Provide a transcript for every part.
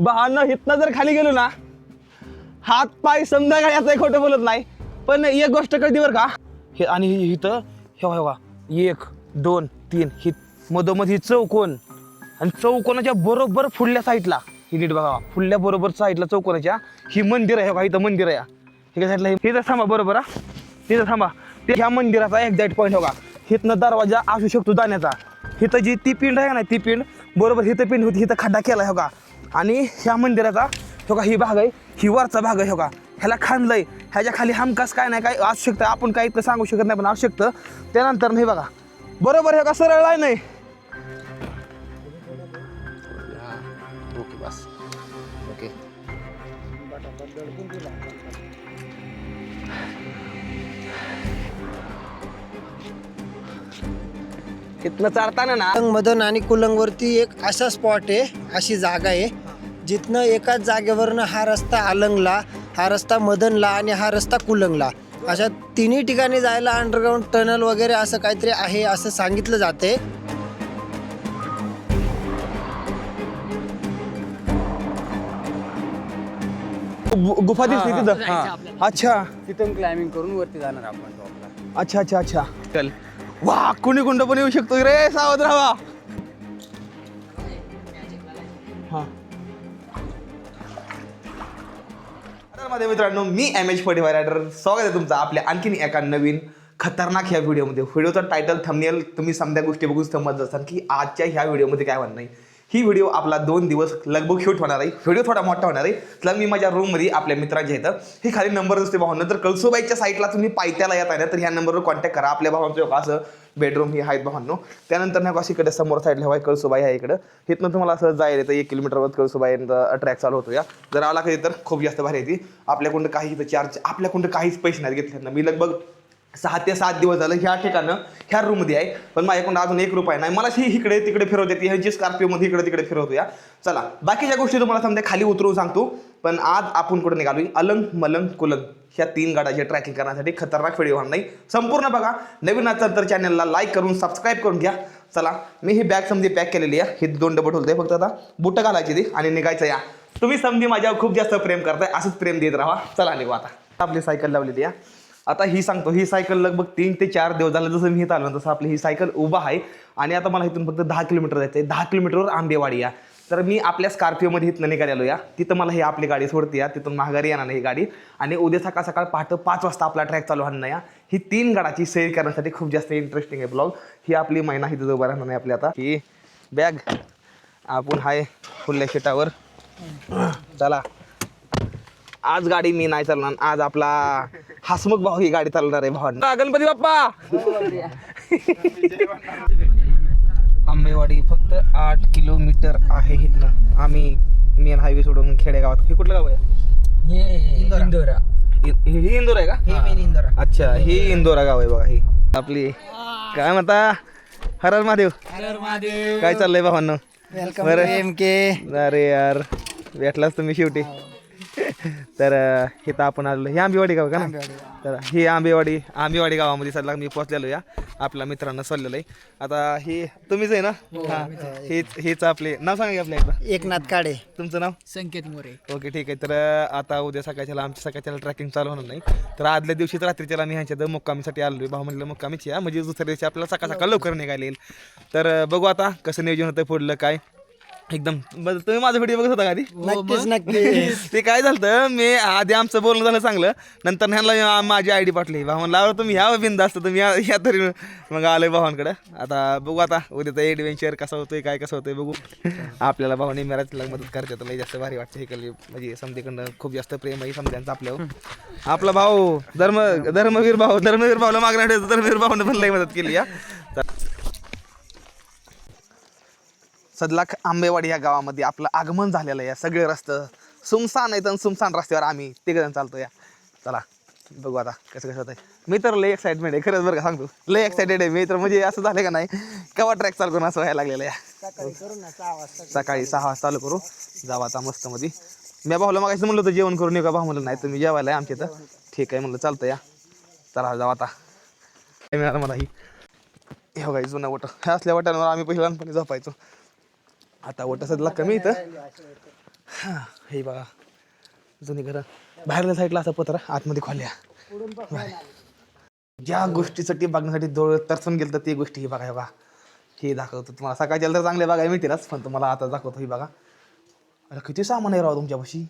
भावांनो हितनं जर खाली गेलो ना हात पाय संध्याकाळी याचं खोटं बोलत नाही पण एक गोष्ट कळती बरं का हे आणि इथं हे बघा 1 2 3 ही मधोमध ही चौकोन आणि चौकोनाच्या बरोबर फुडल्या साईडला ही नीट बघा फुडल्या बरोबर साईडला चौकोनाच्या ही मंदिर आहे बघा इथं मंदिर आहे हे साईडला इथं थांबा बरोबर हा तिथं थांबा ते ह्या मंदिराचा एक्झॅक्ट पॉईंट बघा हिथनं दरवाजा असू शकतो जाण्याचा हिथं जी ती पिंड आहे ना ती पिंड बरोबर हिथं पिंड होती हिथं खड्डा केला हो का आणि ह्या मंदिराचा हो का ही भाग आहे ही वरचा भाग आहे हो का ह्याला खांदलंय ह्याच्या खाली हमखास काय नाही काय असू शकतं आपण काही इतकं सांगू शकत नाही पण असू शकतं त्यानंतर नाही बघा बरोबर हे का सरळ आहे नाही ओके बस ओके इथनं चढताना ना मदन आणि कुलंगवरती एक असा स्पॉट आहे अशी जागा आहे जिथनं एकाच जागेवरनं हा रस्ता अलंगला हा रस्ता मदनला आणि हा रस्ता कुलंगला अशा तिन्ही ठिकाणी जायला अंडरग्राऊंड टनल वगैरे असं काहीतरी आहे असं सांगितलं जाते गुफा दिसते तिथं अच्छा तिथून क्लाइम्बिंग करून वरती जाणार आपण टॉपला अच्छा अच्छा अच्छा चल वा कुणी कुंड पण येऊ शकतो रे सावध राहा हा माझ्या मित्रांनो मी MH45 रायडर स्वागत आहे तुमचं आपल्या आणखीन एका नवीन खतरनाक ह्या व्हिडिओमध्ये व्हिडिओचा टायटल थंबनेल तुम्ही समजा गोष्टी बघून समजत असाल की आजच्या ह्या व्हिडिओमध्ये काय म्हणणं आहे ही व्हिडिओ आपला 2 दिवस लगभग शूट होणार आहे व्हिडिओ थोडा मोठा होणार आहे तर मी माझ्या रूममध्ये आपल्या मित्रांच्या इथं हे खाली नंबर असते भावांना तर कळसुबाईच्या साईडला तुम्ही पायथ्याला येत आहे ना तर ह्या नंबरवर कॉन्टॅक्ट करा आपल्या भावांचं असं बेडरूम ही आहेत भावांनो त्यानंतर नाही अशी इकडे समोर साईडला हवाय कळसुबाई आहे इकडं इथनं तुम्हाला असं जायला तर 1 किलोमीटरवर कळसुबाईंचा ट्रॅक चालू होतो या जर आला कधी तर खूप जास्त भारी येते आपल्याकडून काही इथं चार्ज आपल्याकडून काहीच पैसे नाही घेतले ना मी लगभग 6 ते 7 दिवस झालं ह्या ठिकाणं ह्या रूममध्ये आहे पण माझ्याकडून अजून 1 रुपया नाही मला ही इकडे तिकडे फिरवते ती ह्यांची स्कॉर्पिओमध्ये इकडे तिकडे फिरवतो या चला बाकीच्या गोष्टी तुम्हाला समजा खाली उतरवून सांगतो पण आज आपण कुठे निघालो अलंग मलंग कुलंग ह्या 3 गाड्याचे ट्रॅकिंग करण्यासाठी खतरनाक व्हिडिओ होणार नाही संपूर्ण बघा नवीन असाल तर चॅनलला लाईक करून सबस्क्राईब करून घ्या चला मी ही बॅग समजी पॅक केलेली आहे ही 2 डबल ठेवते फक्त आता बुटं घालायची ती आणि निघायचं या तुम्ही समजी माझ्यावर खूप जास्त प्रेम करताय असंच प्रेम देत राहा चला निघू आता आपली सायकल लावलेली आहे आता ही सांगतो ही सायकल लगभग 3 ते 4 दिवस झालं जसं मी इथं आलो तसं आपली ही सायकल उभा आहे आणि आता मला इथून फक्त 10 किलोमीटर जायचं आहे 10 किलोमीटरवर आंबेवाडी या तर मी आपल्या स्कॉर्पिओमध्ये इथनं निघालेलो या तिथं मला ही आपली गाडी सोडते या तिथून माघारी येणार नाही ही गाडी आणि उद्या सकाळ सकाळ पहाटे 5 वाजता आपला ट्रॅक चालू होणार या ही 3 गाडाची सैर करण्यासाठी खूप जास्त इंटरेस्टिंग आहे ब्लॉग ही आपली महिना इथं उभा राहणार नाही आपली आता ही बॅग आपण हाय फुल्ल्या शेटावर चला आज गाडी मी नाही चालणार आज आपला हसमुख भाऊ ही गाडी चालणार आहे भावांना गणपती बाप्पा आंबेवाडी फक्त 8 किलोमीटर आहे इथनं आम्ही मेन हायवे सोडून खेडेगावात हे कुठलं गाव आहे इंदोरा ही इंदोर आहे का इंदोरा अच्छा ही इंदोरा गाव आहे बघा ही आपली काय म्हणता हर हर महादेव काय चाललंय भावांना वेलकम बरं के अरे यार भेटलाच तुम्ही शेवटी तर इथं आपण आलो हे आंबेवाडी गाव का ना तर ही आंबेवाडी गावामध्ये सध्या मी पोहोचलेलो या आपल्या मित्रांना चाललेलं आहे आता हे तुम्हीच आहे ना हां हेच आपले नाव सांगा की आपल्या एकदा एकनाथ काळे तुमचं नाव संकेत मोरे ओके ठीक आहे तर आता उद्या सकाळच्याला आमच्या सकाळच्याला ट्रॅकिंग चालू होणार नाही तर आदल्या दिवशीच रात्रीच्याला मी ह्यांच्या मुक्कामीसाठी आलो भाऊ म्हणलं मुक्कामीची या म्हणजे दुसऱ्या दिवशी आपल्याला सकाळ सकाळ लवकर निघायला येईल तर बघू आता कसं नियोजन होतं पुढलं काय एकदम तुम्ही माझा व्हिडिओ बघत होता का आधी नक्कीच नक्कीच ते काय झालं मी आधी आमचं बोलणं झालं चांगलं नंतर ह्यांना माझी आयडी पाठली भावान लावलं तुम्ही ह्या बिंद असतं तुम्ही या तरी मग आलोय भावांकडे आता बघू आता उद्याचा एडव्हेंचर कसं होतोय काय कसं होतंय बघू आपल्याला भावाने मॅरेजला मदत करते तर जास्त भारी वाटतं हे कली म्हणजे समजेकडनं खूप जास्त प्रेम आहे समजायचं आपल्यावर आपला भाऊ धर्मवीर भाऊला मागण्या ठेवतो धर्मवीर भाऊने पण लई मदत केली या सदलाख आंबेवाडी या गावामध्ये आपलं आगमन झालेलं आहे सगळे रस्ते सुमसान आहेत आणि सुमसान रस्त्यावर आम्ही 3 जण चालतो या चला बघू आता कसं कसं होतं मी तर लय एक्साइटमेंट आहे खरंच बरं का सांगतो लय एक्साइटेड आहे मी तर म्हणजे असं झालं का नाही केव्हा ट्रॅक चालू करून असं व्हायला लागलेलं आहे सकाळी 6 वाजता चालू करू जाऊ आता मस्त मध्ये मी भाऊला मागायचं म्हणलं होतं जेवण करून येऊ का भाऊ म्हणलं नाही तुम्ही जेवायला आहे आमच्या इथं ठीक आहे म्हणलं चालतं या चला जाऊ आता मिळालं मला ही हे बघा जुना वट ह्या असल्या वटांवर आम्ही पहिल्या लहानपणी झोपायचो आता वट सध्या कमी इथं हां हे बघा जुनी घरं. बाहेरल्या साईडला असा पत्रा, आतमध्ये खोल्या. ज्या गोष्टीसाठी बघण्यासाठी डोळे तरसून गेलं तर ते गोष्टी ही बघा. हे बघा हे दाखवतो तुम्हाला. सकाळच्या तर चांगले बघायला मिळतीलच, पण तुम्हाला आता दाखवतो. ही बघा अरे किती सामान आहे राव तुमच्यापाशी.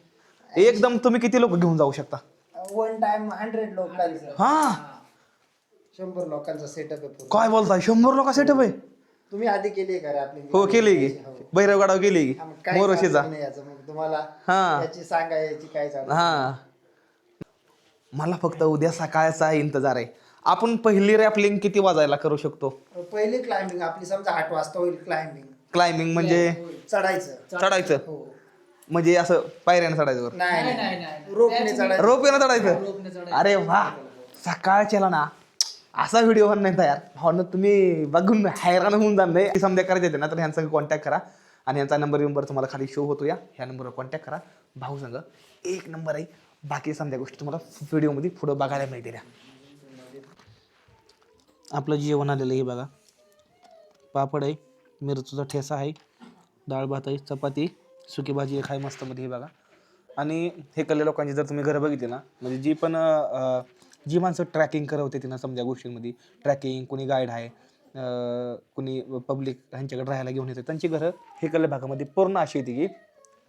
एकदम तुम्ही किती लोक घेऊन जाऊ शकता? वन टाइम 100 लोकांचं, हां 100 लोकांचा सेटअप आहे पूर्ण. काय बोलताय? 100 लोक सेटअप आहे? तुम्ही आधी केली का रे आपली? हो केली की. भैरवगडावर केली की. हा, मग काय मोरोशीचा. चालू नाही याचं, मग तुम्हाला हां याची सांगा याची काय चालू. हां मला फक्त उद्या सकाळचा इंतजार आहे. आपण पहिली रॅपलिंग किती वाजायला करू शकतो? पहिली क्लाइम्बिंग आपली समजा 8 वाजता होईल. क्लाइम्बिंग म्हणजे चढायचं. चढायचं हो. म्हणजे असं पायऱ्यानं चढायचं वर? नाही रोपने चढायचं. रोपवेनं चढायचं? अरे वा सकाळच्याला ना असा व्हिडिओ होणार नाही तयार भावना. तुम्ही बघून हैराण होऊन जाणार नाही. समजा करायचे येते ना तर ह्यांचा कॉन्टॅक्ट करा आणि ह्यांचा नंबर तुम्हाला खाली शो होतो. ह्या नंबरवर कॉन्टॅक्ट करा. भाऊ सांग एक नंबर आहे. बाकी समजा गोष्टी तुम्हाला व्हिडिओमध्ये पुढं बघायला मिळतील. आपलं जेवण आलेलं आहे बघा. पापड आहे, मिरचीचा ठेसा आहे, डाळ भात आहे, चपाती, सुकी भाजी आहे, खाय मस्त मध्ये. हे बघा. आणि हे कल्ले लोकांची जर तुम्ही घरं बघितली ना, म्हणजे जी माणसं ट्रॅकिंग करवते त्यांना समजा गोष्टींमध्ये ट्रॅकिंग, कोणी गाईड आहे, कोणी पब्लिक ह्यांच्याकडे राहायला घेऊन येते, त्यांची घरं हे कल्ले भागामध्ये पूर्ण अशी येते की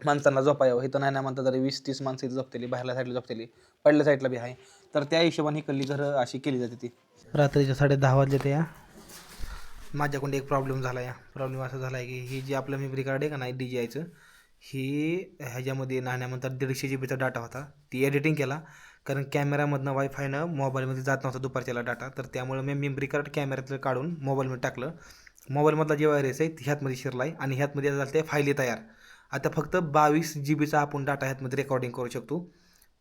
माणसांना झोपायवं. हे तर नाही म्हणता तरी 20-30 माणसं इथं झोपतेली, बाहेरल्या साईडला झोपतेली, पडल्या साईडला बी आहे. तर त्या हिशोबाने ही कल्ली घरं अशी केली जाते. ती रात्रीच्या 10:30 वाजले ते. माझ्याकडून एक प्रॉब्लेम झाला. प्रॉब्लेम असा झाला आहे की ही जी आपलं मेमरी कार्ड आहे का नाही DJIचं, ही ह्याच्यामध्ये नाण्यानंतर 150 GB डाटा होता. ती एडिटिंग केला कारण कॅमेरामधनं वायफायनं मोबाईलमध्ये जात नव्हता दुपारच्याला डाटा. तर त्यामुळे मी मेमरी कार्ड कॅमेऱ्यातलं काढून मोबाईलमध्ये टाकलं. मोबाईलमधला जे वायरस आहे ह्यातमध्ये शिरला आहे आणि ह्यातमध्ये झालं ते फायली तयार. आता फक्त 22 GB आपण डाटा ह्यातमध्ये रेकॉर्डिंग करू शकतो.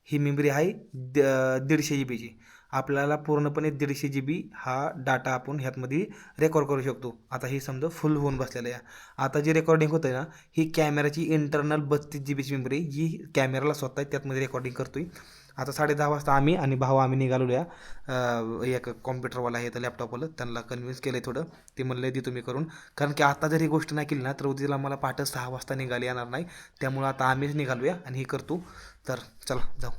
ही मेमरी आहे 150 GB. आपल्याला पूर्णपणे 150 GB हा डाटा आपण ह्यातमध्ये रेकॉर्ड करू शकतो. आता ही समजा फुल होऊन बसलेलं आहे. आता जी रेकॉर्डिंग होतं आहे ना, ही कॅमेराची इंटरनल 32 GB मेमरी जी कॅमेराला स्वतः आहे त्यातमध्ये रेकॉर्डिंग करतो आहे. आता 10:30 वाजता आम्ही निघालो. एक कॉम्प्युटरवाला आहे तर लॅपटॉपवाला, त्यांना कन्व्हिन्स केलं आहे थोडं. ते म्हणलं आहे ती तुम्ही करून, कारण की आता जर ही गोष्ट नाही केली ना तर उद्याला मला पहाटे 6 वाजता निघाली येणार नाही. त्यामुळं आता आम्हीच निघालूया आणि हे करतो. तर चला जाऊ.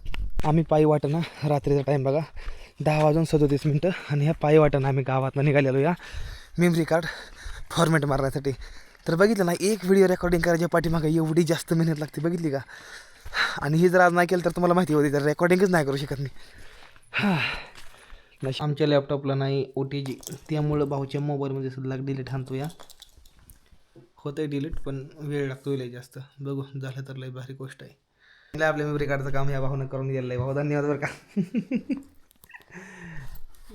आम्ही पायी वाटणं, रात्रीचा टाईम बघा 10:37 आणि ह्या पायी वाटणं आम्ही गावातनं निघालेलो मेमरी कार्ड फॉर्मॅट मारण्यासाठी. तर बघितलं ना, एक व्हिडिओ रेकॉर्डिंग करायच्या पाठीमागं एवढी जास्त मेहनत लागते, बघितली का? आणि ही जर आज नाही केलं तर तुम्हाला माहिती होती तर रेकॉर्डिंगच नाही करू शकत मी. आमच्या लॅपटॉपला नाही OTG, त्यामुळं भाऊच्या मोबाईलमध्ये सुद्धा डिलीट आणतो. होतं डिलीट पण वेळ लागतो लय जास्त. बघू झालं तर लय भारी गोष्ट आहे. आपल्या मेमरी कार्डचं काम ह्या भाऊनं करून दिलेलं आहे. भाऊ धन्यवाद बरं का.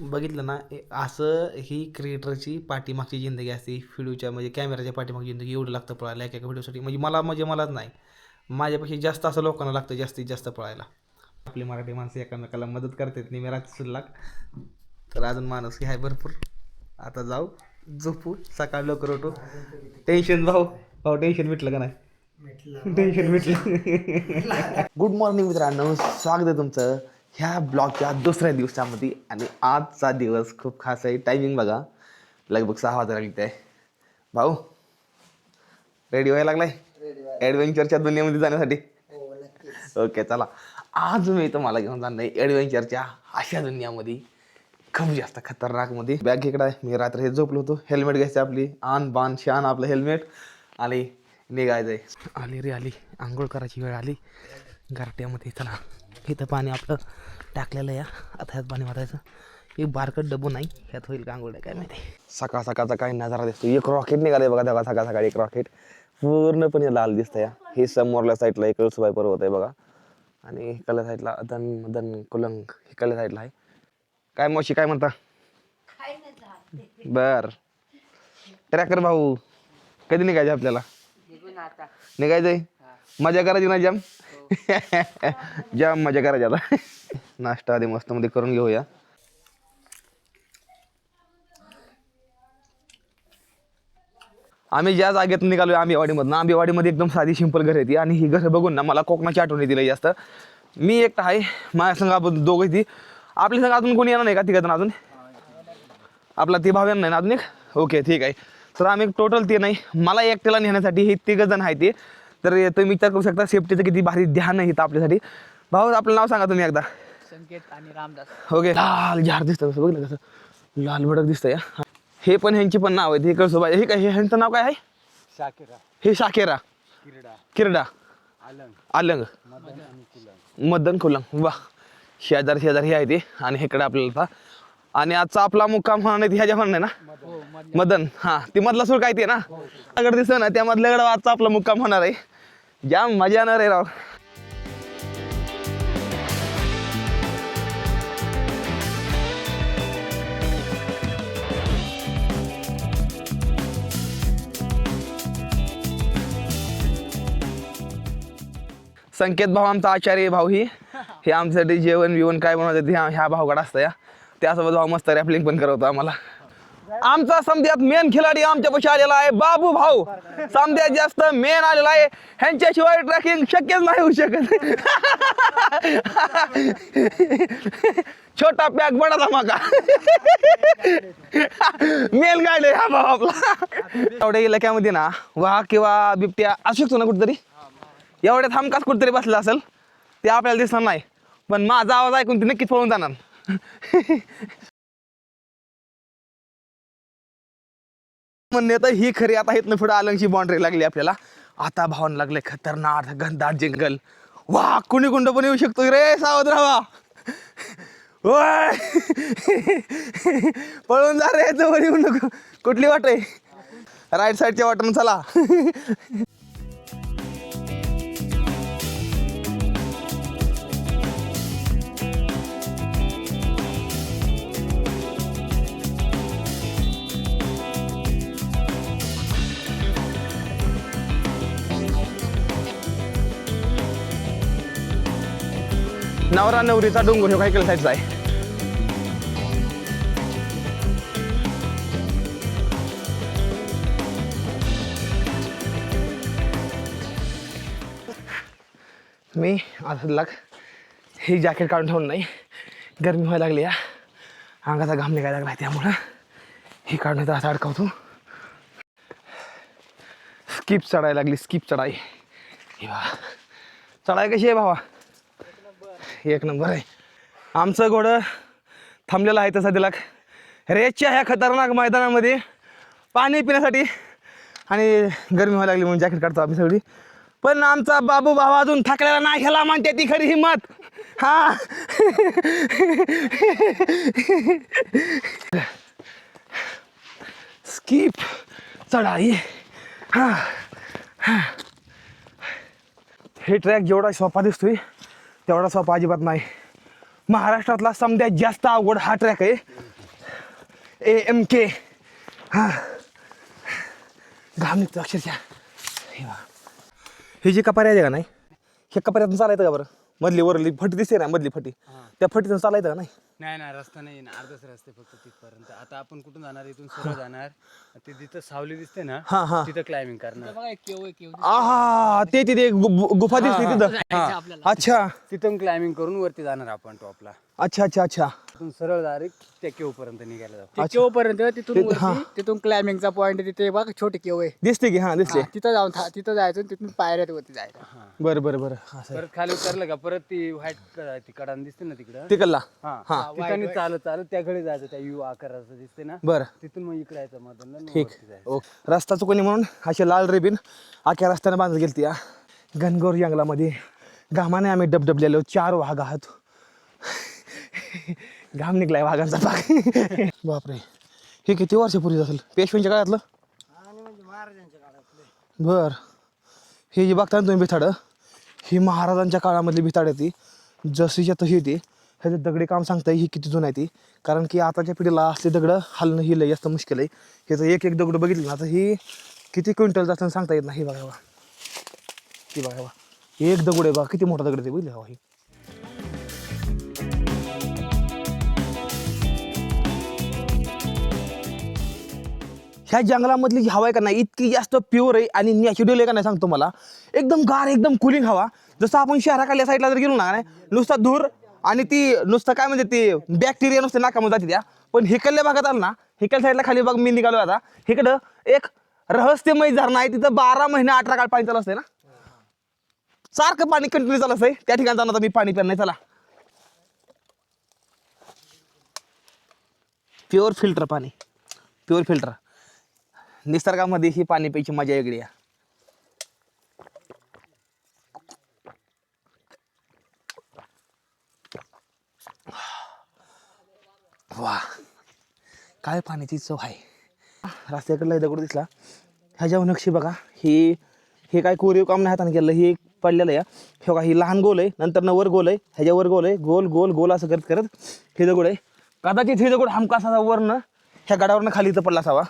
बघितलं ना, असं ही क्रिएटरची पाठीमागची जिंदगी असते. व्हिडिओच्या म्हणजे कॅमेराच्या पाठीमागची जिंदगी एवढं लागतं पळायला एका व्हिडिओसाठी. म्हणजे मलाच नाही, माझ्यापेक्षा जास्त असं लोकांना लागतं जास्तीत जास्त पळायला. आपली मराठी माणसं एकमेकाला मदत करतात निमेरात सुल्लाक. तर अजून माणूस आहे भरपूर. आता जाऊ झोपू, सकाळ लवकर उठू. टेन्शन भाऊ टेन्शन मिटलं का नाही? टेन्शन मिटलं. गुड मॉर्निंग मित्रांनो, स्वागत आहे तुमचं ह्या ब्लॉगच्या दुसऱ्या दिवसामध्ये. आणि आजचा दिवस खूप खास आहे. टायमिंग बघा, लगभग 6 वाजायला लागते आहे. भाऊ रेडी व्हायला लागलाय ॲडव्हेंचरच्या दुनियामध्ये जाण्यासाठी? ओके चला, आज मी तुम्हाला घेऊन जाणार आहे ॲडव्हेंचरच्या अशा दुनियामध्ये, खूप जास्त खतरनाकमध्ये. बॅग इकडं आहे. मी रात्री हे झोपलो होतो. हेल्मेट घ्यायचं आपली, आन बान शान आपलं हेल्मेट, आणि निघायचं आहे. आली रे आली, आंघोळ करायची वेळ आली गारट्यामध्ये. चला, इथं पाणी आपलं टाकलेलं आहे. आता ह्यात पाणी वाटायचं. एक बारकट डबू नाही, ह्यात होईल का आंघोळ काय माहिती. सकाळ सकाळचा काही नजारा दिसतो. एक रॉकेट निघाले बघा तेव्हा. सकाळ सकाळी एक रॉकेट पूर्णपणे लाल दिसतं. हे समोरल्या साईडला एक कळसुबाई पर्वत आहे बघा, आणि इकडल्या साईडला दन कुलंग इकडल्या साईडला आहे. काय मावशी काय म्हणता? बर ट्रॅकर भाऊ, कधी निघायचं आपल्याला? निघायचंय, मजा करायची ना जाम. जाम मजा करायची. आता नाश्ता आधी मस्त मध्ये करून घेऊया. आम्ही ज्या जागेत निघालोय आंबेवाडीमधनं, आंबेवाडीमध्ये एकदम साधी सिंपल घर येते. आणि ही घरं बघून ना मला कोकणाची आठवण येते जास्त. मी एकटा आहे, माझ्या संग आपण दोघं ती. आपल्या संग अजून कोणी येणार नाही का? तिघं अजून आपला ती भाव येणार नाही ना अजून एक? ओके ठीक आहे. तर आम्ही टोटल ते नाही, मला एकट्याला नेण्यासाठी हे 3 जण आहे ते. तर तुम्ही विचार करू शकता सेफ्टीचं किती भारी ध्यान आहे इथं आपल्यासाठी. भाऊ आपलं नाव सांगा तुम्ही एकदा. संकेत आणि रामदास. ओके. लाल झाड दिसतं कसं बघलं कसं लाल भडक दिसतंय. हे पण ह्यांची पण नाव आहे. हे कळसोबा हे काय ह्यांचं नाव काय आहे? शाकिरा, हे शाकेरा, किरडा, किरडा, आलंग, आलंग, मदन आणि कुलंग. मदन खुलंग. वा शेजार हे आहे ते. आणि इकडे आपल्याला आणि आजचा आपला मुक्काम होणार नाही ह्याच्या म्हणणं आहे ना हो, मदन. हा ती मधला सूर काय ते ना अगर दिसतं ना त्या मधल्याकडे आजचा आपला मुक्काम होणार आहे. जाम मजा येणार आहे राव. संकेत भाऊ आमचा आचार्य भाऊ हे आमच्यासाठी जेवण बिवण काय बनवतात ते ह्या भाऊकडे असतं या. त्यासोबत भाऊ मस्त रॅपलिंग पण करवतो आम्हाला. आमचा समध्यात मेन खिलाडी आमच्यापाशी आलेला आहे बाबू भाऊ. समध्यात जास्त मेन आलेला आहे. ह्यांच्याशिवाय ट्रॅकिंग शक्यच नाही होऊ शकत. छोटा पॅक बडा धमाका. मेन गाईड आहे हा भाऊ आपला. एवढ्या इलाक्यामध्ये ना वाघ किंवा बिबट्या असू शकतो ना कुठेतरी. एवढ्यात हमखास कुठेतरी बसला असेल ते आपल्याला दिसणार नाही. पण माझा आवाज ऐकून ते नक्कीच पळून जाणार. म्हणणे तर ही खरी आता इथनं पुढे आलंगची बाउंड्री लागली आपल्याला. आता भावना लागले खतरनाक घनदाट जंगल. वा कुणी कुंड पण येऊ शकतो रे. सावध राहा. ओय पळून जा रे. जवळ येऊ नको. कुठली वाट आहे? राईट साईडच्या वाटून चला. नवरा नवरीचा डोंगर हे काय केलं साईडचा आहे. मी आता लाग हे जॅकेट काढून ठेवून नाही. गरमी व्हायला लागली या. अंगाचा घाम निघायला लागला त्यामुळं हे काढून तर असा अडकावतो. स्किप चढायला लागली. स्किप चढाई. चढाई कशी आहे भावा? एक नंबर आहे. आमचं घोडं थांबलेलं आहे तसं दिला रेसच्या ह्या खतरनाक मैदानामध्ये पाणी पिण्यासाठी. आणि गरमी व्हायला लागली म्हणून जॅकेट काढतो आम्ही सगळी. पण आमचा बाबू भावा अजून थकलेला नाही. ह्याला म्हणते ती खरी हिंमत. हा स्किप चढाई. हा हे ट्रॅक जेवढा सोपा दिसतोय तेवढा सोपा अजिबात नाही. महाराष्ट्रातला समध्यात जास्त अवघड हा ट्रॅक आहे. AMK. हा घाम निघतो अक्षरशः. ही जी कपारी आहे का नाही हे कपाऱ्यातून चालायचं का बरं? मधली वरली फटी दिसते ना मधली फटी त्या फटीतून चालायचं का नाही? नाही नाही रस्ता नाही ना. अर्धच रस्ते फक्त तिथपर्यंत. आता आपण कुठून जाणार? इथून सरळ जाणार. ते जिथं सावली दिसते ना हा हा तिथं क्लाइम्बिंग करणार. आहा ते तिथे गुफा दिसते तिथं. अच्छा तिथून क्लाइम्बिंग करून वरती जाणार आपण टॉपला. अच्छा अच्छा अच्छा. तिथून सरळ डायरेक्ट त्या केव पर्यंत निघायला जाऊ. केव पर्यंत तिथून वरती, तिथून क्लाइम्बिंगचा पॉइंट तिथे बघ छोटे केव आहे. दिसते की? हा दिसते. तिथं जाऊन तिथं जायचं. तिथून पायऱ्यात वरती जायचं. बरं बरं बरं. परत खाली उतरलं का परत ती व्हाईट ती कडान दिसते ना तिकडं. तिकडला. हा तिथं चालत चालत त्याकडे जायचं. त्या यू आकाराचं दिसते ना बरं तिथून मग इकडे यायचं मधून. ठीक. ओके. रस्ता चुकणी म्हणून असे लाल रिबीन आख्या रस्त्याने बांधत गेलती या घनघोर जंगलामध्ये. घामाने आम्ही डबडबलेलो. 4 वाघ आहात. घाम निघलाय वाघांचा पाक. बापरे हे किती वर्षापूर्वी असेल? पेशव्यांच्या काळातलं? बर. हे जे बघता ना तुम्ही बिथाडं ही महाराजांच्या काळामधली बिथाड ती जशीच्या तशी होती. ह्याचं दगडी काम सांगताय ही किती जुन आहे ती. कारण की आताच्या पिढीला असले दगडं हलणं ही लय जास्त मुश्किल आहे. ह्याचं एक एक दगड बघितलं ना आता ही किती क्विंटल असं सांगता येत नाही. बघा ती बघा एक दगड आहे बघा किती मोठा दगड आहे बघितलं ही. ह्या जंगलामधली जी हवा आहे का नाही इतकी जास्त प्युअर आहे आणि नॅचरल आहे का नाही सांगतो मला. एकदम गार एकदम कुलिंग हवा. जसं आपण शहराखाल्या साईडला जर गेलो ना नाही नुसता धूर आणि ती नुसतं काय म्हणजे ते बॅक्टेरिया नुसतं नाकामध्ये जाते त्या. पण हिकडल्या भागात आलं ना हिकल साईडला खाली बघ मी निघालो आता इकडं एक रहस्यमय झरणा आहे. तिथं 12 महिने 18 काळ पाणी चालू असते ना. सारखं पाणी कंटिन्यू चालू आहे त्या ठिकाणी जाणार मी पाणी प्यायला. चला प्युअर फिल्टर पाणी, प्युअर फिल्टर. निसर्गामध्ये ही पाणी प्यायची मजा वेगळी आहे. वा काय पाण्याची चव आहे. रस्त्याकडला दगड दिसला ह्याच्यावर नक्षी बघा. हे काय कोरीव काम नाही हाताने केलं, हे पडलेलं आहे. हे बघा ही लहान गोल आहे, नंतर न वर गोल आहे, ह्याच्यावर गोल आहे, गोल गोल गोल असं करत करत हे दगड आहे. कदाचित हे दगड हमका असा वरनं ह्या गडावरनं खाली इथं पडला असावा.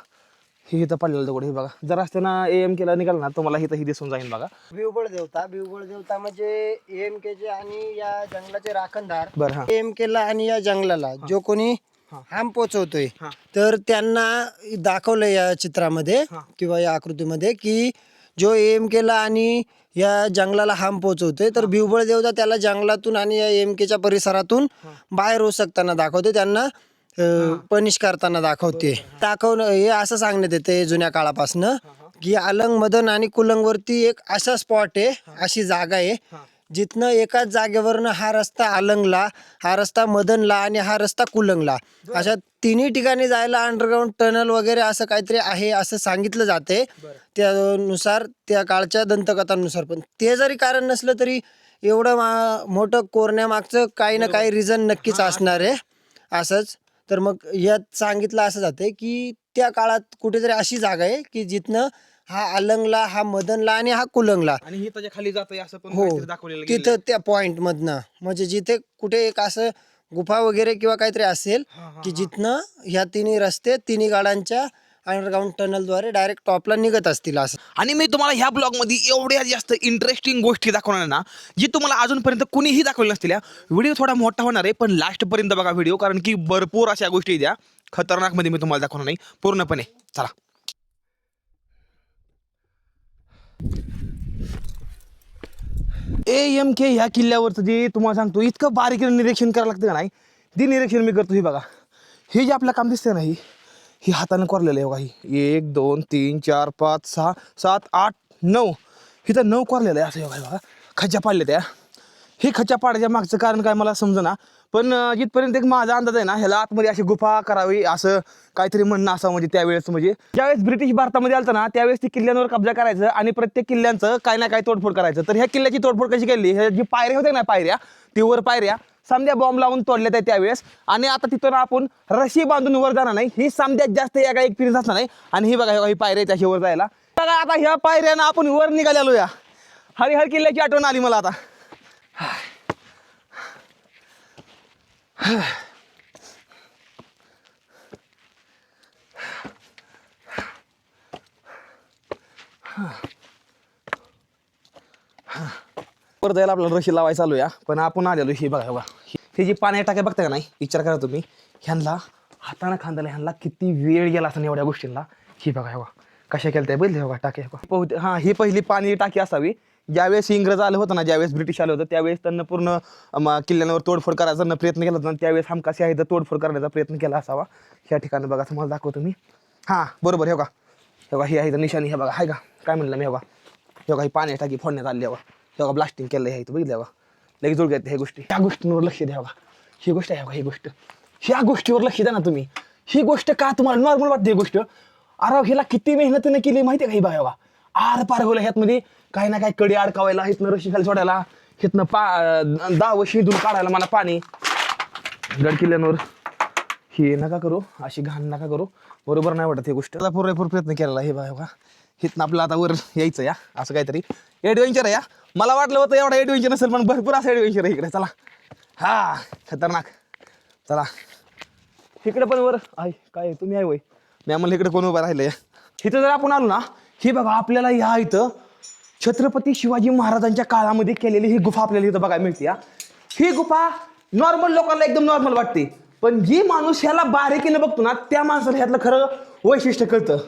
हे इथं पडलेलं दगड हे बघा. जर असताना AM केला निघाला ना तुम्हाला इथं ही दिसून जाईल बघा. बिवबळ देवता म्हणजे AMK चे आणि या जंगलाचे राखणदार. बरं हां AMK ला आणि या जंगलाला जो कोणी हाम पोचवतोय तर त्यांना दाखवलं या चित्रामध्ये किंवा या आकृतीमध्ये की जो AMK ला आणि या जंगलाला हाम पोचवतोय तर बिवबळ देवता त्याला जंगलातून आणि या AMK च्या परिसरातून बाहेर उसकताना दाखवते, त्यांना पनिश करताना दाखवणं हे असं सांगण्यात येते जुन्या काळापासनं की अलंग, मदन आणि कुलंगवरती एक असा स्पॉट आहे, अशी जागा आहे जिथनं एकाच जागेवरनं हा रस्ता अलंगला, हा रस्ता मदनला आणि हा रस्ता कुलंगला अशा तिन्ही ठिकाणी जायला अंडरग्राऊंड टनल वगैरे असं काहीतरी आहे असं सांगितलं जाते त्यानुसार, त्या काळच्या दंतकथांनुसार. पण ते जरी कारण नसलं तरी एवढं मोठं कोरण्यामागचं काही ना काही रिझन नक्कीच असणार आहे. असंच तर मग यात सांगितलं असं जाते की त्या काळात कुठेतरी अशी जागा आहे की जिथनं हा अलंगला, हा मदनला आणि हा कुलंगला आणि हे त्याच्या खाली जातंय असं पण हो काहीतरी दाखवलेलं गेलंय. तिथं त्या पॉइंट मधनं म्हणजे जिथे कुठे एक असं गुफा वगैरे किंवा काहीतरी असेल की जिथनं ह्या तिन्ही रस्ते तिन्ही गाड्यांच्या अंडरग्राऊंड टनलद्वारे डायरेक्ट टॉपला निघत असतील असं. आणि मी तुम्हाला ह्या ब्लॉगमध्ये एवढ्या जास्त इंटरेस्टिंग गोष्टी दाखवणार ना जी तुम्हाला अजूनपर्यंत कुणीही दाखवल्या नसतील. व्हिडिओ थोडा मोठा होणार आहे पण लास्टपर्यंत बघा व्हिडिओ, कारण की भरपूर अशा गोष्टी द्या खतरनाकमध्ये मी तुम्हाला दाखवणार नाही पूर्णपणे. चला AMK ह्या किल्ल्यावरचं जे तुम्हाला सांगतो इतकं बारीकीनं निरीक्षण करायला लागतं का नाही, ते निरीक्षण मी करतो. हे बघा हे जे आपलं काम दिसतंय ना ही हाताने कोरलेलं आहे बघा. ही 1 2 3 4 5 6 7 8 9 इथं 9 कोरलेलं आहे असं बघा. खच्च्या पाडल्या त्या. हे खच्च्या पाडायच्या मागचं कारण काय मला समजेना, पण जिथपर्यंत एक माझा अंदाज आहे ना ह्याला आतमध्ये अशी गुफा करावी असं काहीतरी म्हणणं असं. म्हणजे त्यावेळेस म्हणजे ज्यावेळेस ब्रिटिश भारतामध्ये आलतं ना त्यावेळेस ती किल्ल्यांवर कब्जा करायचं आणि प्रत्येक किल्ल्यांचं काही ना काही तोडफोड करायचं. तर ह्या किल्ल्याची तोडफोड कशी केली, ह्या जी पायऱ्या होत्या ना पायऱ्या, ती वर पायऱ्या समद्या बॉम्ब लावून तोडल्या त्या त्यावेळेस. आणि आता तिथून आपण रशी बांधून वर जाणार नाही, ही समद्यात जास्त या काही एक्सपिरियन्स असणार नाही. आणि ही बघा ही पायऱ्या त्याशी वर जायला बघा. आता ह्या पायऱ्यानं आपण वर निघालेलो या. हरिहर किल्ल्याची आठवण आली मला आता. परत जायला आपल्याला रशी लावायला चालू या, पण आपण आलेलो ही बघा बघा ही जी पाण्याची टाक्या बघता का नाही, विचार करा तुम्ही ह्यांना हाताने खांदायला ह्यांना किती वेळ गेला असं एवढ्या गोष्टींना. ही बघा बघा कशा केल्या त्या बघितल्या बघा टाक्या. हां ही पहिली पाणी टाकी असावी. ज्यावेळेस इंग्रज आलं होतं ना, ज्यावेळेस ब्रिटिश आलं होतं त्यावेळेस त्यांना पूर्ण किल्ल्यांवर तोडफोड करायचा प्रयत्न केला होता. त्यावेळेस हमकाशी आहे तर तोडफोड करण्याचा प्रयत्न केला असावा. ह्या ठिकाणी बघा तुम्हाला दाखवतो मी. हां बरोबर हे बघा ही आहे निशाणी. हे बघा आहे का काय म्हणलं मी. हे बघा ही पाणी टाकी फोडण्यात आली आहे. हे बघा ब्लास्टिंग केलं आहे इथं बघितलं बघा. लगेच जोड घेते ह्या गोष्टी. ह्या गोष्टींवर लक्ष द्या बघा. ही गोष्ट आहे बघा ही गोष्ट. ह्या गोष्टीवर लक्ष द्या ना तुम्ही. ही गोष्ट का तुम्हाला नॉर्मल वाटते ही गोष्ट, अरे हिला किती मेहनतीने केली माहिती आहे का. ही बघा आर पार गोला ह्यातमध्ये काही ना काही कडी अडकावायला, हिथनं रशी खाली सोडायला, हिथनं दाव शिंदून काढायला मला पाणी गड किल्ल्यांवर. हे नका करू, अशी घाण नका करू, बरोबर नाही वाटत ही गोष्ट. आता पुरेपूर प्रयत्न केलेला. हे बघा हिथनं आपलं आता वर यायचं या असं काहीतरी ॲडव्हेंचर आहे या. मला वाटलं होतं एवढा ॲडव्हेंचर नसेल पण भरपूर असं ॲडव्हेंचर आहे इकडे. चला हा खतरनाक. चला इकडे पण वर आहे काय तुम्ही आहे वय मी आम्हाला इकडे कोण उभं राहिलं या. इथं जर आपण आलो ना, ही बघा आपल्याला ह्या इथं छत्रपती शिवाजी महाराजांच्या काळामध्ये केलेली ही गुफा आपल्याला इथं बघायला मिळते. ही गुफा नॉर्मल लोकांना एकदम नॉर्मल वाटते, पण जी माणूस ह्याला बारीकीने बघतो ना त्या माणसाला ह्यातलं खरं वैशिष्ट्य कळतं.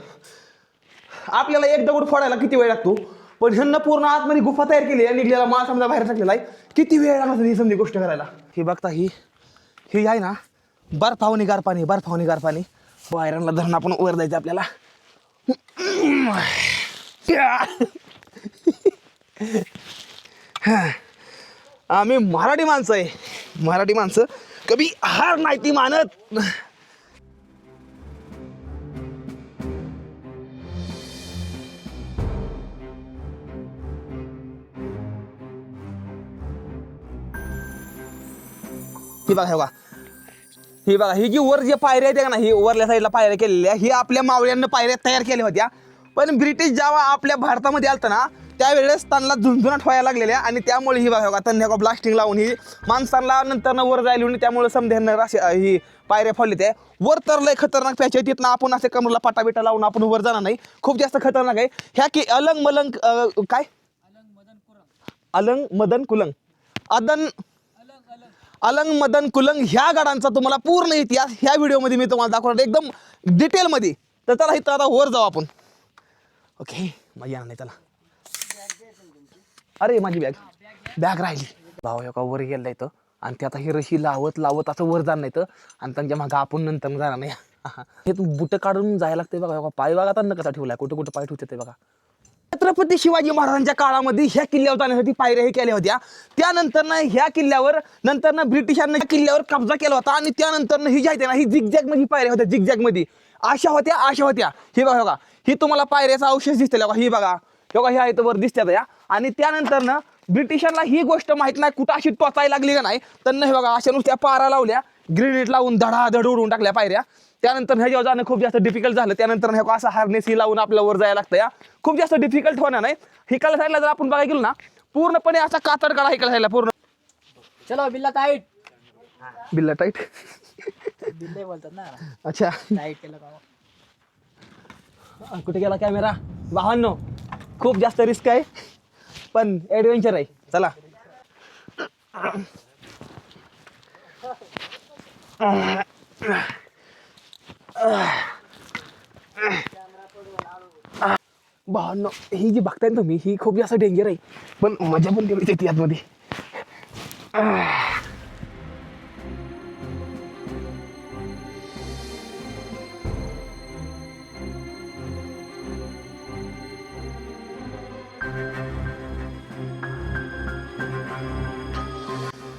आपल्याला एक दगड फोडायला किती वेळ लागतो, पण ह्यांना पूर्ण आतमध्ये गुफा तयार केली आहे. निघलेला माल समजा बाहेर टाकलेला आहे, किती वेळ लागला ही समजी गोष्ट करायला. ही बघता ही आहे ना बर्फावनी गार पाणी बाहेरांना धरून आपण वर जायचं आपल्याला. आम्ही मराठी माणसं आहे, मराठी माणसं कधी हार नाही ती मानत. ही बघा, हे बघा, ही बघा, ही जी वर जे पायऱ्या आहेत ना, ही वरल्या साईडला पायऱ्या केलेल्या, ही आपल्या मावळ्यांना पायऱ्या तयार केल्या होत्या. पण ब्रिटिश जेव्हा आपल्या भारतामध्ये आलतं ना, त्यावेळेस त्यांना झुंझुनाट व्हायला लागलेल्या आणि त्यामुळे ही बघा त्यांनी ब्लास्टिंग लावून ही माणसांना नंतर वर जायला आणि त्यामुळे समजा ही पायऱ्या फोडले ते वर तर लय खतरनाक पॅच आहे. तिथनं आपण असे कमरला पाटा लावून आपण वर जाणार नाही, खूप जास्त खतरनाक आहे. ह्या की अलंग मलंग काय अलंग मदन कुलंग अलंग मदन कुलंग ह्या गडांचा तुम्हाला पूर्ण इतिहास ह्या व्हिडिओमध्ये मी तुम्हाला दाखवणार एकदम डिटेलमध्ये. तर चला इथं आता वर जाऊ आपण. ओके, मजा येणार नाही. चला. अरे माझी बॅग राहिली. भाऊ एका वर गेला इथं आणि ते आता ही रशी लावत असं वर जाणार नाही आणि त्यांच्या मागं आपण नंतर जाणार नाही. हे बुटं काढून जायला लागते बघा. पाय बघा त्यांना कसा ठेवलाय, कुठं पाय ठेवते ते बघा. छत्रपती शिवाजी महाराजांच्या काळामध्ये ह्या किल्ल्यावर जाण्यासाठी पायऱ्या हे केल्या होत्या. त्यानंतर ना ह्या किल्ल्यावर नंतर ब्रिटिशांना किल्ल्यावर कब्जा केला होता आणि त्यानंतर ही जी आहे ना, ही झिगझॅग मध्ये पायऱ्या होत्या. झिगझॅग मध्ये अशा होत्या. ही बघा, ही तुम्हाला पायऱ्याचा अवशेष दिसते ही बघा, ह्या इथं वर दिसतात या. आणि त्यानंतर ना ब्रिटिशांना ही गोष्ट माहित नाही कुठं अशी टोचायला लागली का नाही, त्यांना हे बघा अशा नुसत्या पारा लावल्या, ग्रेनेड लावून धडाधड उडवून टाकल्या पायऱ्या. त्यानंतर ह्याच्यावर जाणं खूप जास्त डिफिकल्ट झालं. त्यानंतर हे असं हार्नेस ही लावून आपल्या वर जायला लागतं या. खूप जास्त डिफिकल्ट होणार नाही. हिकाला साईडला जर आपण बघायला गेलो ना, पूर्णपणे असा कातड काढा हिकाला साईडला पूर्ण. चलो बिल्ला टाईट. बिल्ला टाईट बिल्ले बोलतात ना. अच्छा, टाईट केलं का? कुठे गेला कॅमेरा? भावांनो, खूप जास्त रिस्क आहे पण ॲडव्हेंचर आहे. चला. भावांनो, ही जी बघताय ना तुम्ही, ही खूप जास्त डेंजर आहे पण मजा पण तेवढीच येते यातमध्ये.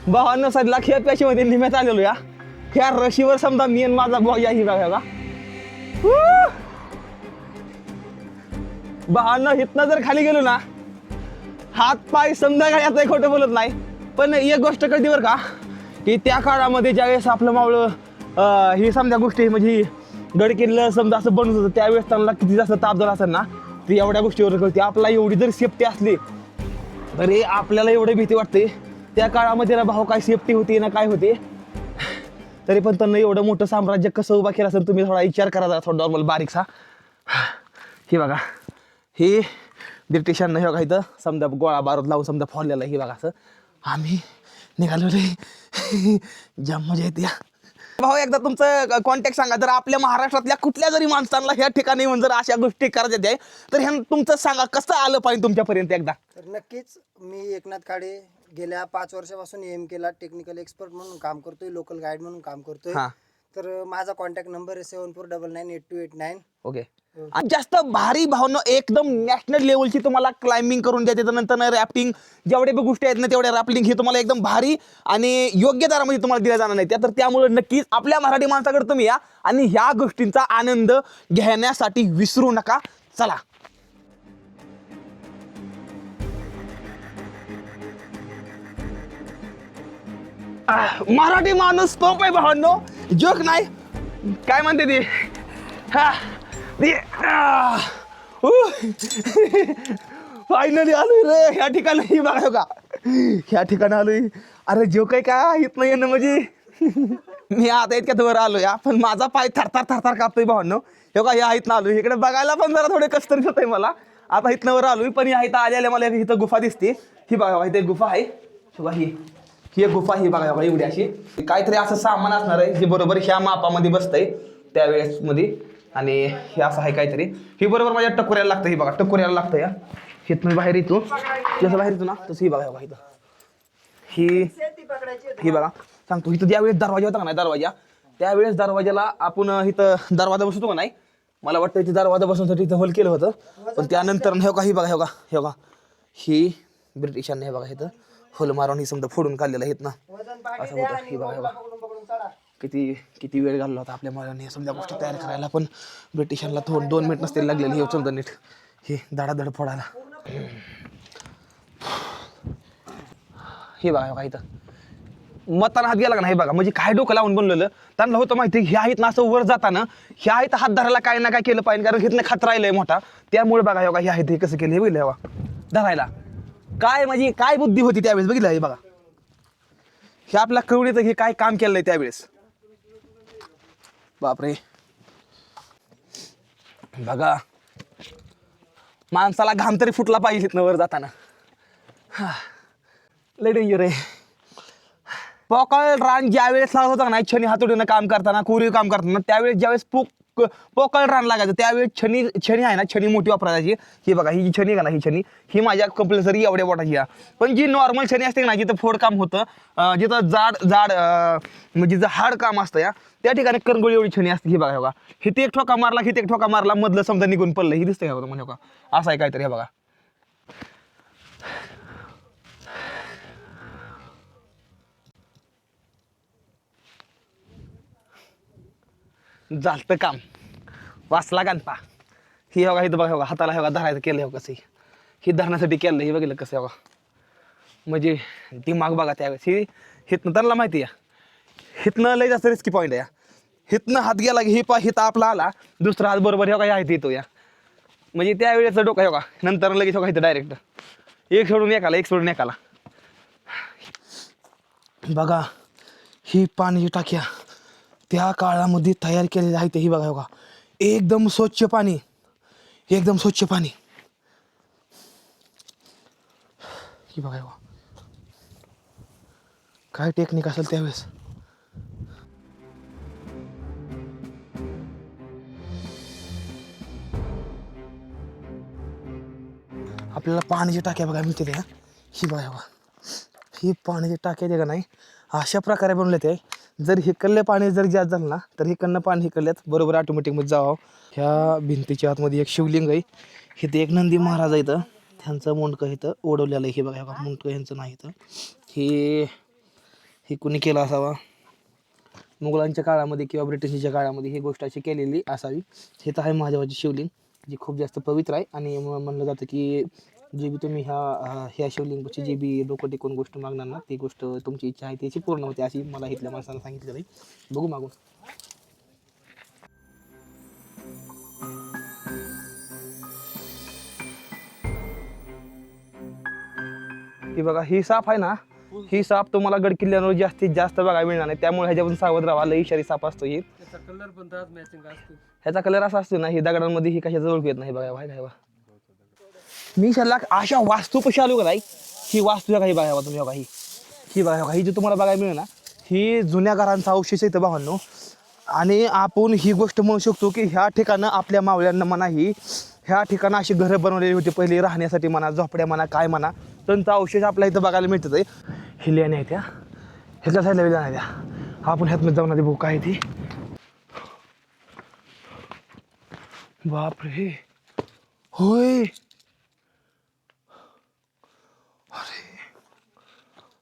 भावांनो, सदला खेळ पेशीमध्ये निम्यात आलेलो या. ह्या रशीवर समजा मी आणि माझा भाऊ या ही बघा. भावांनो, इथनं जर खाली गेलो ना, हात पाय समजा काय आता खोटं बोलत नाही, पण एक गोष्ट कळते बरं का, की त्या काळामध्ये ज्यावेळेस आपलं मावळं ही समजा गोष्टी म्हणजे गड किल्लं समजा असं बनवत होतं, त्यावेळेस त्यांना किती जास्त ताप झाला असेल ना, ती एवढ्या गोष्टीवर कळते. आपला एवढी जर सेफ्टी असली तरी आपल्याला एवढी भीती वाटते. त्या काळामध्ये ना भाऊ काय सेफ्टी होती ना काय होते, तरी पण त्यांना एवढं मोठं साम्राज्य कसं उभा केलं असेल तुम्ही थोडा विचार करा, जरा थोडा नॉर्मल बारीकसा. हे बघा, हे ब्रिटिशांना हे बघा इथं समजा गोळा बारूद लावून समजा फोडलेला. हे बघा असं आम्ही निघालो रे. जाम मजा येते. भाऊ एकदा तुमचं कॉन्टॅक्ट सांगा. जर आपल्या महाराष्ट्रातल्या कुठल्या जरी माणसांना ह्या ठिकाणी येऊन जर अशा गोष्टी करायच्या आहे तर ह्या तुमचं सांगा कसं आलं पाहिजे तुमच्यापर्यंत एकदा. तर नक्कीच मी एकनाथ खाडे गेल्या 5 वर्षापासून EMK ला टेक्निकल एक्सपर्ट म्हणून काम करतोय, लोकल गाईड म्हणून काम करतोय. तर माझा कॉन्टॅक्ट नंबर आहे 74998289. ओके. जास्त भारी भावना एकदम नॅशनल लेवलची तुम्हाला क्लाइम्बिंग करून द्यायचे. त्यानंतर रॅफ्टिंग जेवढे बी गोष्टी आहेत ना तेवढ्या रॅफ्टिंग हे तुम्हाला एकदम भारी आणि योग्य दरामध्ये तुम्हाला दिल्या जाणार नाही. तर त्यामुळे नक्कीच आपल्या मराठी माणसाकडे तुम्ही या आणि ह्या गोष्टींचा आनंद घेण्यासाठी विसरू नका. चला. मराठी माणूस तोप आहे भावांनो, जोक नाही. काय म्हणते ती? फायनली आलोय रे ह्या ठिकाणी. बघा का ह्या ठिकाणी आलोय. अरे जोक आहे का इथं येणं म्हणजे. मी आता इतक्यात वर आलोय पण माझा पाय थरथर कापतोय भावांनो. हे का ह्या इथनं आलोय. इकडे बघायला पण जरा थोडे कष्ट होत आहे मला. आता इथनं वर आलोय पण या इथं आल्या मला इथं गुफा दिसते. ही बघा इथे गुफा आहे. ही गुफा ही बघा बघा एवढी अशी काहीतरी असं सामान असणार आहे जे बरोबर ह्या मापामध्ये बसतंय त्यावेळेस मध्ये. आणि हे असं आहे काहीतरी. ही बरोबर माझ्या टकोऱ्याला लागतं. ही बघा टकोऱ्याला लागतं या. हिथून बाहेर येतो जसं बाहेर येतो ना तसं ही बघा बघा इथं ही बघा सांगतो. इथं ज्यावेळेस दरवाजा होता का नाही दरवाजा, त्यावेळेस दरवाजाला आपण इथं दरवाजा बसवतो का नाही, मला वाटतं इथे दरवाजा बसवण्यासाठी इथं होल केलं होतं. पण त्यानंतर हे बघा ही बघा हे बघा हे बघा ही ब्रिटिशांनी हे बघा इथं होल मारून ही समजा फोडून काढलेलं आहेत ना असं होतं. हे बघा हे बघा किती किती वेळ घालला होता आपल्या मुलांनी समजा गोष्टी तयार करायला, पण ब्रिटिशांना 2 मिनिट नसते लागलेली हे समजा नीट हे धडाधड फोडायला. हे बघा इथं मताना हात गेला का नाही बघा, म्हणजे काय डोकं लावून बनलेलं त्यांना होतं माहिती ह्या आहेत ना असं वर जाताना ह्या आहेत हात धरायला काय ना काय केलं पाहिजे, कारण घेतलं खात राहिलंय मोठा, त्यामुळे बघा हे आहेत हे कसं केलं हे बघितलं बघा धरायला काय म्हणजे काय बुद्धी होती त्यावेळेस बघितलं हे बघा. हे आपल्या कवडीचं हे काय काम केलंय त्यावेळेस बापरे. बघा माणसाला घाम तरी फुटला पाहिजे इथनं वर जाताना. लय डेंजर आहे. पोकळ रान ज्यावेळेस लागत होता नाही छनी हातोडीनं काम करताना कोरीव काम करताना त्यावेळेस ज्यावेळेस पोकळ रान लागायचं त्यावेळेस छनी आहे ना छनी मोठी वापरायची. ही बघा ही जी छनी का ना ही छनी ही माझ्या कंपल्सरी एवढ्या बोटाची आहे. पण जी नॉर्मल छनी असते ना जिथं फोड काम होतं जिथं जाड म्हणजे जिथं हार्ड काम असतं या त्या ठिकाणी करंगोळी एवढी छनी असते. ही बघा बघा हिथे एक ठोका मारला हिथे एक ठोका मारला मधलं समजा निघून पडलं ही दिसते का म्हणजे का असं आहे काहीतरी. हे बघा झालतं काम वाचला गणपा. ही बघा इथं बघा हाताला हे धरायचं केलं हे कसं ही धरण्यासाठी केलं हे बघितलं कसं बघा म्हणजे दिमाग बघा त्यावेळेस ही हिथनं त्यांना माहिती आहे हिथनं लय जास्त रिस्की पॉईंट आहे. हिथनं हात गेला की हिथं आपला आला दुसरा हात बरोबर हे काय येतो या म्हणजे त्यावेळेचं डोकं हे बघा नंतर लगेच बघा इथं डायरेक्ट एक सोडून एकाला बघा ही पाण्याची टाक्या त्या काळामध्ये तयार केलेले आहे. ही बघा बघा एकदम स्वच्छ पाणी एकदम स्वच्छ पाणी. ही बघा बघा काय टेक्निक असेल त्यावेळेस. आपल्याला पाण्याची टाक्या बघा मिळते त्या. ही बघा बघा ही पाण्याची टाक्या दे का नाही अशा प्रकारे बनवले ते. जर हिकडले पाणी जर जास्त झालं ना तर हिकडनं पाणी हिकडल्यात बरोबर ऑटोमॅटिकमध्ये जावं. ह्या भिंतीच्या आतमध्ये एक शिवलिंग आहे. इथं एक नंदी महाराज आहे इथं त्यांचं मुंडकं इथं ओढवलेलं आहे. हे बघा बघा मुंडकं ह्यांचं नाही इथं हे कुणी केलं असावा मुघलांच्या काळामध्ये किंवा ब्रिटिशच्या काळामध्ये ही गोष्ट अशी केलेली असावी. हे तर आहे महादेवाची शिवलिंग जी खूप जास्त पवित्र आहे आणि म्हणलं जातं की जे बी तुम्ही ह्या शिवलिंगाची जी बी डोकं टिकून गोष्ट मागणार ना ती गोष्ट तुमची इच्छा आहे त्याची पूर्ण होते अशी मला इथल्या माणसानं सांगितलं आहे. बघू मागून ही बघा ही साप आहे ना ही साप तुम्हाला गड किल्ल्यावर जास्तीत जास्त बघायला मिळणार नाही त्यामुळे ह्याच्यापासून सावध राहा. लई इशारी साप असतो ही. ह्याचा कलर असा असतो ना ही दगडांमध्ये ही कशाचं ओळखू येत नाही. बघा काय मी सल्लाग अशा वास्तू कशी आलो का नाही ही वास्तू काही बघा तुम्ही बघा ही बघा ही जी तुम्हाला बघायला मिळेल ना ही जुन्या घरांचा अवशेष येतं भावांनो. आणि आपण ही गोष्ट म्हणू शकतो की ह्या ठिकाणं आपल्या मावळ्यांना म्हणा ही ह्या ठिकाणं अशी घरं बनवलेली होती पहिले राहण्यासाठी म्हणा झोपड्या म्हणा काय म्हणा त्यांचा अवशेष आपल्या इथं बघायला मिळतं. ही लेण्या आहेत त्या ह्याच्या साईडला लेण्या आहेत त्या आपण ह्यातमध्ये जाऊन आधी भूक आहे ती. बापरे होय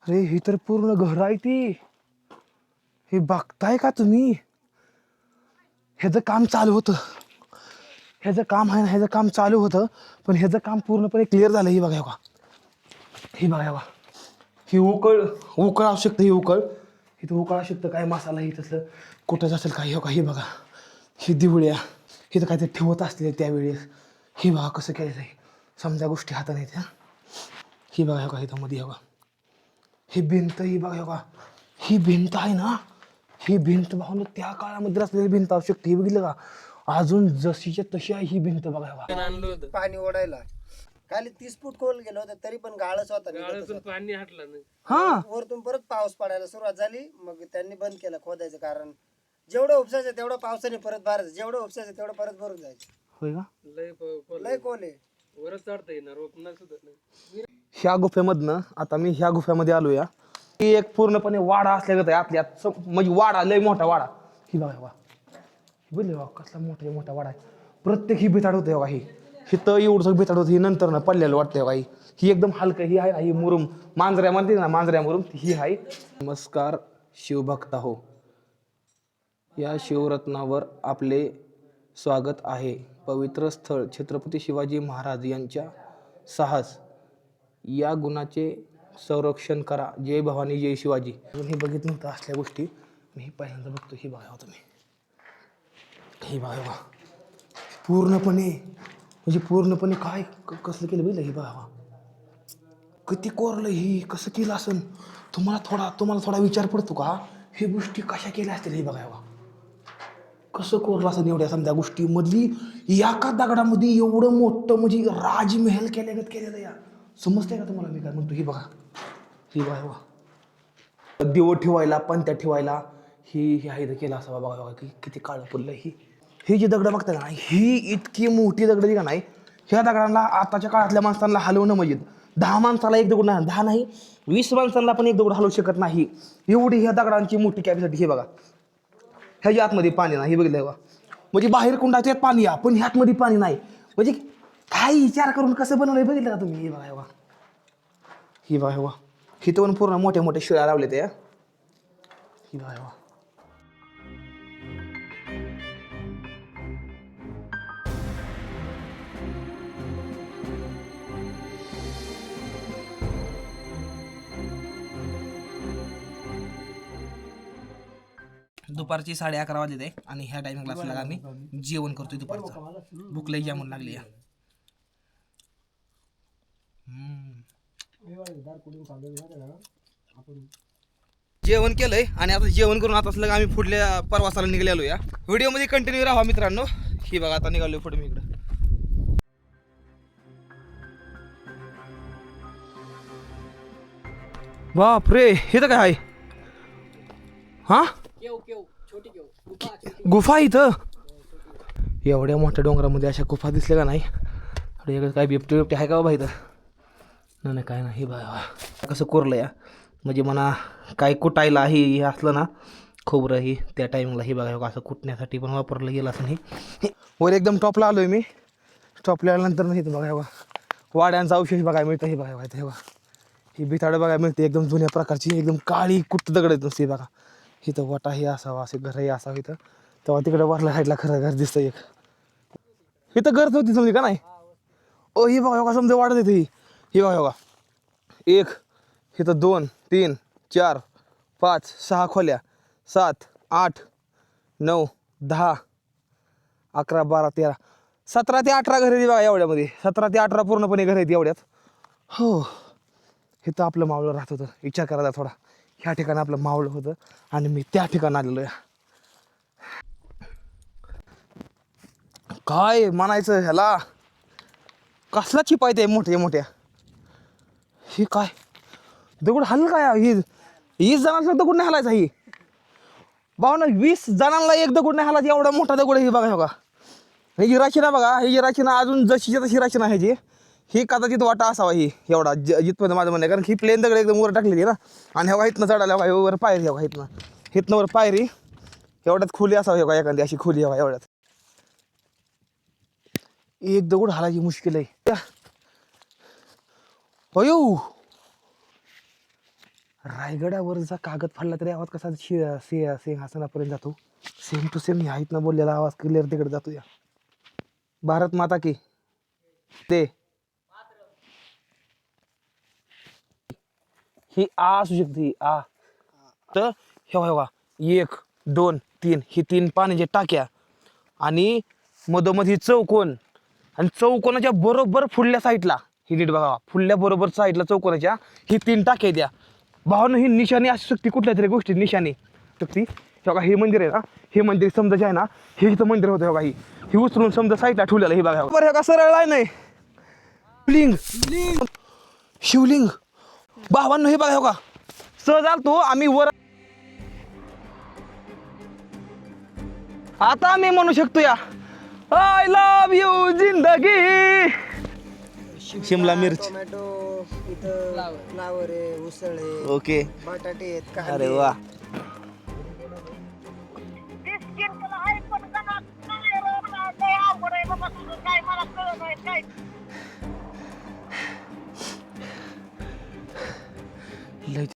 अरे ही तर पूर्ण घर आहे ती. हे बघताय का तुम्ही ह्याचं काम चालू होतं ह्याचं काम आहे ना ह्याचं काम चालू होतं पण ह्याचं काम पूर्णपणे क्लिअर झालं. ही बघा ही बघा ही उकळ असू शकतं ही उकळ इथं उकळ असू शकतं काय मसाला ही तसलं कुठंच असेल काही हो का. ही बघा ही दिवळ्या इथं काहीतरी ठेवत असले त्यावेळेस. ही बघा कसं केलं आहे समजा गोष्टी हाताने त्या. ही बघा हो का इथं मध्ये बघा ही भिंत ही बघा बघा ही भिंत आहे ना ही भिंत भावना त्या काळामध्ये असलेली भिंत असू शकते. ही बघितलं का अजून जशीच्या तशी आहे ही भिंत बघा बघा. पाणी ओढायला खाली 30 फूट खोल गेलं होतं तरी पण गाळच होता पाणी हटलं नाही. हा वरतून परत पाऊस पडायला सुरुवात झाली मग त्यांनी बंद केलं खोदायचं कारण जेवढं उपसायचं तेवढं पावसाने परत भरायचं जेवढं उपसायचं तेवढं परत भरून जायचं. होय का लय खोल आहे वरच चढता येणार रोपणार सुद्धा नाही. ह्या गुफेमधनं आता मी ह्या गुफेमध्ये आलो या. ही एक पूर्णपणे वाडा असल्यागत आहे आपल्यात म्हणजे वाडा लय मोठा वाडा. ही बघा बघा ही बोलले बघा कसला मोठा वाडा आहे. प्रत्येक ही बिताड होते बघा हिथं एवढं भेटत होतं, ही नंतर ना पडलेलं वाटतंय बाई. ही एकदम हलकं, ही आहे ना, ही मुरुम मांजऱ्या म्हणते ना, मांजऱ्या मुरुम ही आहे. नमस्कार शिवभक्त हो, या शिवरत्नावर आपले स्वागत आहे. पवित्र स्थळ छत्रपती शिवाजी महाराज यांच्या साहस या गुणाचे संरक्षण करा. जय भवानी जय शिवाजी. हे बघितलं नव्हतं असल्या गोष्टी, मी पहिल्यांदा बघतो. ही बघा तुम्ही, ही बघा पूर्णपणे, म्हणजे पूर्णपणे काय कसं केलं बघितलं. ही बघा किती कोरलं, ही कसं केलं असेल. तुम्हाला थोडा विचार पडतो का हे गोष्टी कशा केल्या असतील. हे बघा कसं कोरलं असं एवढ्या समजा गोष्टी मधली एका दगडामध्ये एवढं मोठं म्हणजे राजमहल केल्यागत केलेलं या. समजतंय का तुम्हाला मी काय म्हणतो. ही बघा, ही बघा दिवं ठेवायला, पंत्या ठेवायला ही आहे केलं असं. बघा किती काळं पडलं. ही जी दगडं बघता का नाही, ही इतकी मोठी दगड जी का नाही, ह्या दगडांना आताच्या काळातल्या माणसांना हलवणं म्हणजे 10 माणसाला एक दगड नाही, 10 नाही 20 माणसांना पण एक दगड हलवू शकत नाही. एवढी ह्या दगडांची मोठी कॅपॅसिटी. हे बघा ह्याच्या आतमध्ये पाणी नाही. हे बघितलं बघा, म्हणजे बाहेर कुंडाच्यात पाणी या, पण ह्यातमध्ये पाणी नाही. म्हणजे काय विचार करून कसं बनवलंय बघितलं का तुम्ही. हे बघा ही बघा इथं पण पूर्ण मोठ्या मोठ्या शिळा लावले ते. ही बघा दुपारची 11:30 वाजले आहे आणि ह्या टायमिंगला असल्याला आम्ही जेवण करतोय दुपारचं. भूक लई जामून लागली आहे. जेवण केलंय आणि आता जेवण करून आता असलं आम्ही पुढल्या प्रवासाला निघालेलो या. व्हिडिओमध्ये कंटिन्यू राहा मित्रांनो. ही बघा आता निघालो पुढे मी इकडं. बाप रे, हे तर काय आहे. हा गुफा इथं एवढ्या मोठ्या डोंगरामध्ये अशा गुफा दिसल्या का नाही. काय बिबटे आहे का बाबा इथं. नाही काय नाही. बा कसं कोरलं या, म्हणजे म्हणा काय कुटायला हे असलं ना खोबरं ही त्या टायमिंगला ही बघा असं कुटण्यासाठी पण वापरलं गेलं असं. नाही वर एकदम टॉपला आलोय मी. टॉपला आल्यानंतर नाही इथं बघा वाड्यांचा अवशेष बघायला मिळतं. हे बघा तेव्हा ही बिथाडं बघायला मिळते एकदम जुन्या प्रकारची, एकदम काळी कुट्ट दगड येत नसते. बघा इथं वाटा हे असावा, असे घरही असावं इथं. तेव्हा तिकडे वरल्या साईडला खरं घर दिसतं एक. इथं घरच होती समजे का नाही. ओ ही बघा समजा वाढत येते. ही बघा 1 इथं 2 3 4 5 6 खोल्या, 7 8 9 10 11 12 13 17 ते 18 घर आहेत बघा एवढ्यामध्ये. 17 ते 18 पूर्णपणे घर आहेत एवढ्यात. हो इथं आपलं मावळं राहत होतं. विचार करायचा थोडा, ह्या ठिकाणी आपलं मावळं होतं आणि मी त्या ठिकाणी आलेलो आहे. काय म्हणायचं ह्याला, कसला चिपायत आहे मोठ्या मोठ्या. ही काय दगड हल्ल काय. ही 20 जणांचा दगड नाही हलायचा. ही भावना 20 जणांना एक दगड नाही हलायचा एवढा मोठा दगड आहे. ही बघा ही जी रचना बघा, ही जी रचना अजून जशीच्या तशी रचना ह्याची. ही कदाचित वाटा असावा ही एवढा जिथपर्यंत माझं म्हणणं आहे. कारण ही प्लेन दगड एकदम वर टाकलेली ना, आणि ह्या इथनं चढायला वर पायरी ह्या इथनं वर पायरी एवढ्यात खोली असावं. ह्या एखादी अशी खोली हवा एवढ्यात. एक दगड हालायची मुश्किल आहे. अयो रायगडावरचा कागद फाडला तरी आवाज कसा सिंहासनापर्यंत जातो. सेम टू सेम ह्या इथनं बोललेला आवाज क्लिअर तिकडे जातो. या भारत माता की ते ही असू शकते. ही तर हे बघा 1 2 3 ही 3 पाण्याच्या टाक्या आणि मधोमध ही चौकोन, आणि चौकोनाच्या बरोबर फुडल्या साईडला ही नीट बघा, फुडल्या बरोबर साईडला चौकोनाच्या ही 3 टाक्या द्या भावानं. ही निशाणी असू शकते कुठल्या तरी गोष्टी निशाणी शकते. बघा हे मंदिर आहे ना, हे मंदिर समजा जे आहे ना, हे इथं मंदिर होतं. बघा ही उचलून समजा साईडला ठेवलेलं. हे बघा बरं का सरळ आहे नाही लिंग शिवलिंग भावांनो. हे बघा का सहज आलतो आम्ही वर. आता मी म्हणू शकतो या आय लव्ह यू जिंदगी. शिमला मिर्च, टोमॅटो, इथं फ्लावर आहे, उसळ आहे, ओके बटाटे आहेत, अरे वा.